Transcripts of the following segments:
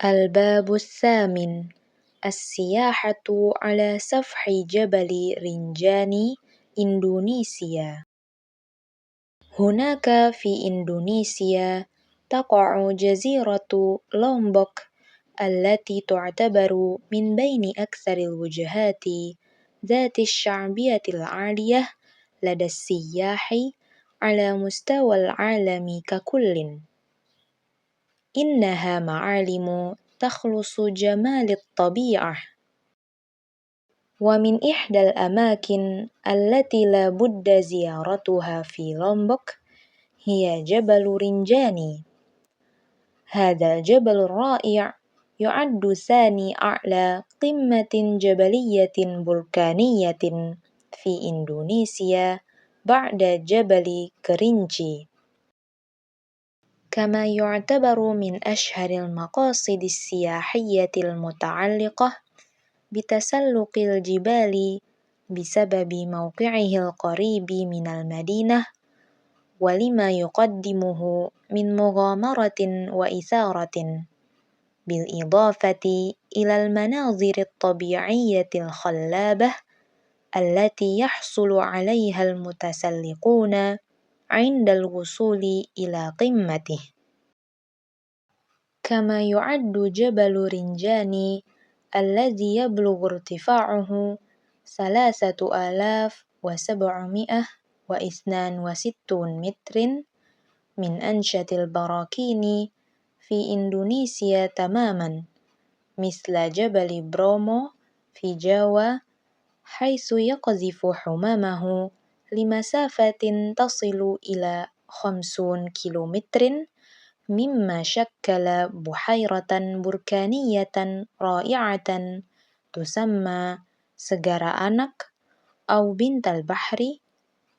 الباب الثامن: السياحة على سفح جبل رنجاني، إندونيسيا. هناك في إندونيسيا تقع جزيرة لومبوك التي تعتبر من بين أكثر الوجهات ذات الشعبية العالية لدى السياح على مستوى العالم ككل. إنها معالم تخلص جمال الطبيعة، ومن إحدى الأماكن التي لا بد زيارتها في لومبوك هي جبل رنجاني. هذا الجبل الرائع يعد ثاني أعلى قمة جبلية بركانية في إندونيسيا بعد جبل كرينشي، كما يعتبر من أشهر المقاصد السياحية المتعلقة بتسلق الجبال بسبب موقعه القريب من المدينة ولما يقدمه من مغامرة وإثارة، بالإضافة إلى المناظر الطبيعية الخلابة التي يحصل عليها المتسلقون عند الوصول إلى قمته. كما يعد جبل رنجاني الذي يبلغ ارتفاعه 3762 متر من أنشط البراكين في إندونيسيا تماما، مثل جبل برومو في جاوا، حيث يقذف حمامه لمسافة تصل إلى 50 كيلومتر، مما شكل بحيرة بركانية رائعة تسمى سجارة أنك أو بنت البحر،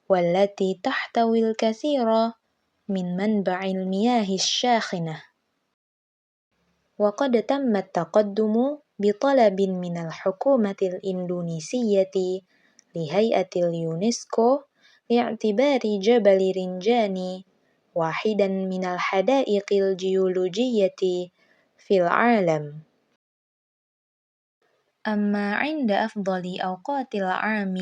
والتي تحتوي الكثير من منبع المياه الشاخنة. وقد تم التقدم بطلب من الحكومة الإندونيسية لهيئة اليونسكو لاعتبار جبل رنجاني واحدا من الحدائق الجيولوجية في العالم. أما عند أفضل أوقات العام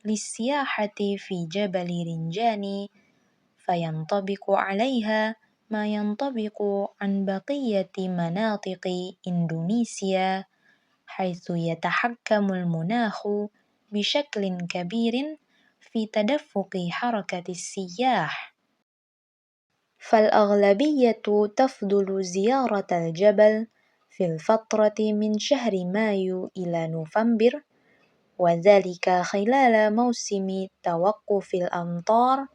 للسياحة في جبل رنجاني فينطبق عليها ما ينطبق عن بقية مناطق إندونيسيا، حيث يتحكم المناخ بشكل كبير في تدفق حركة السياح، فالأغلبية تفضل زيارة الجبل في الفترة من شهر مايو إلى نوفمبر، وذلك خلال موسم توقف الأمطار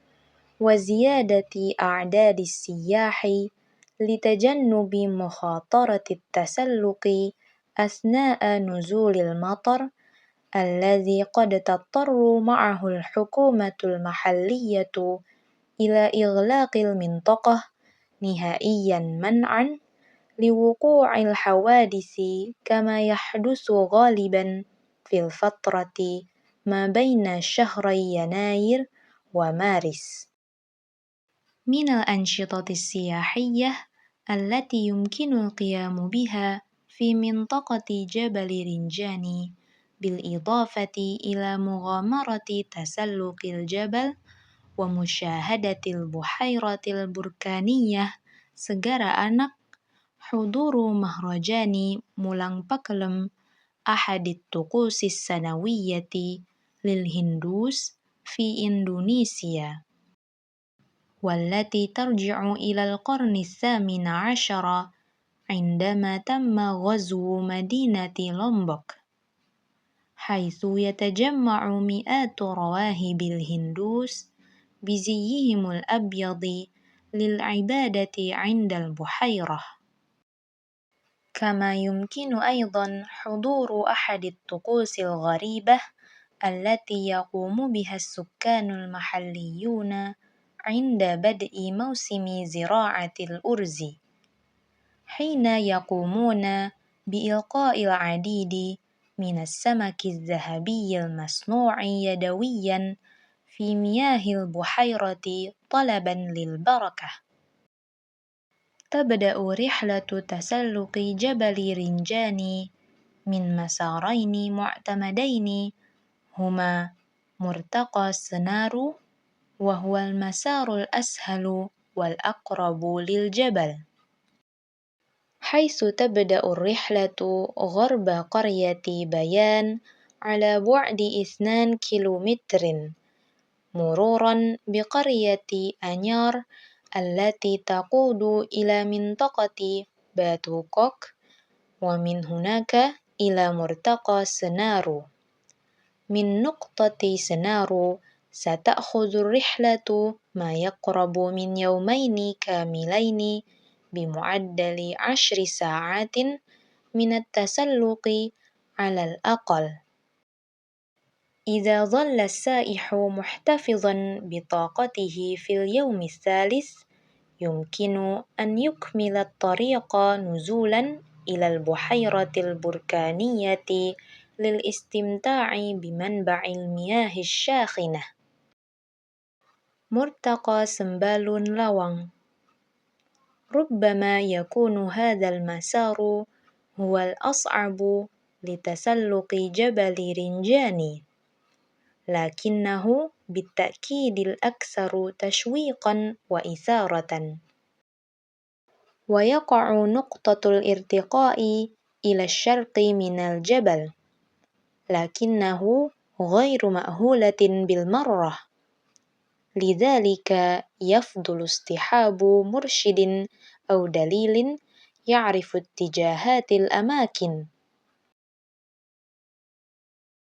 وزيادة أعداد السياح لتجنب مخاطرة التسلق أثناء نزول المطر، الذي قد تضطر معه الحكومة المحلية إلى إغلاق المنطقة نهائيا منعا لوقوع الحوادث، كما يحدث غالبا في الفترة ما بين شهري يناير ومارس. من الأنشطة السياحية التي يمكن القيام بها في منطقة جبل رنجاني، بالإضافة إلى مغامرة تسلق الجبل ومشاهدة البحيرة البركانية سجارة أنك، حضور مهرجان مولان باكلم، أحد الطقوس السنوية للهندوس في إندونيسيا، والتي ترجع إلى القرن ال18 عندما تم غزو مدينة لومبوك، حيث يتجمع مئات رواهب الهندوس بزيهم الأبيض للعبادة عند البحيرة. كما يمكن أيضا حضور أحد الطقوس الغريبة التي يقوم بها السكان المحليون عند بدء موسم زراعة الأرز، حين يقومون بإلقاء العديد من السمك الذهبي المصنوع يدويا في مياه البحيرة طلبا للبركة. تبدأ رحلة تسلق جبل رنجان من مسارين معتمدين هما مرتقى سنارو، وهو المسار الأسهل والأقرب للجبل، حيث تبدأ الرحلة غرب قرية بيان على بعد 2 كيلومتر، مرورا بقرية أنيار التي تقود إلى منطقة باتوكوك، ومن هناك إلى مرتقى سنارو. من نقطة سنارو ستأخذ الرحلة ما يقرب من 2 يومين كاملين بمعدل 10 ساعات من التسلق على الأقل. إذا ظل السائح محتفظا بطاقته في اليوم الثالث، يمكن أن يكمل الطريق نزولا إلى البحيرة البركانية للاستمتاع بمنبع المياه الشاخنة. مرتقى سمبالون لاوانغ، ربما يكون هذا المسار هو الأصعب لتسلق جبل رنجان، لكنه بالتأكيد الأكثر تشويقا وإثارة. ويقع نقطة الارتقاء إلى الشرق من الجبل، لكنه غير مأهولة بالمرة، لذلك يفضل اصطحاب مرشد أو دليل يعرف اتجاهات الأماكن.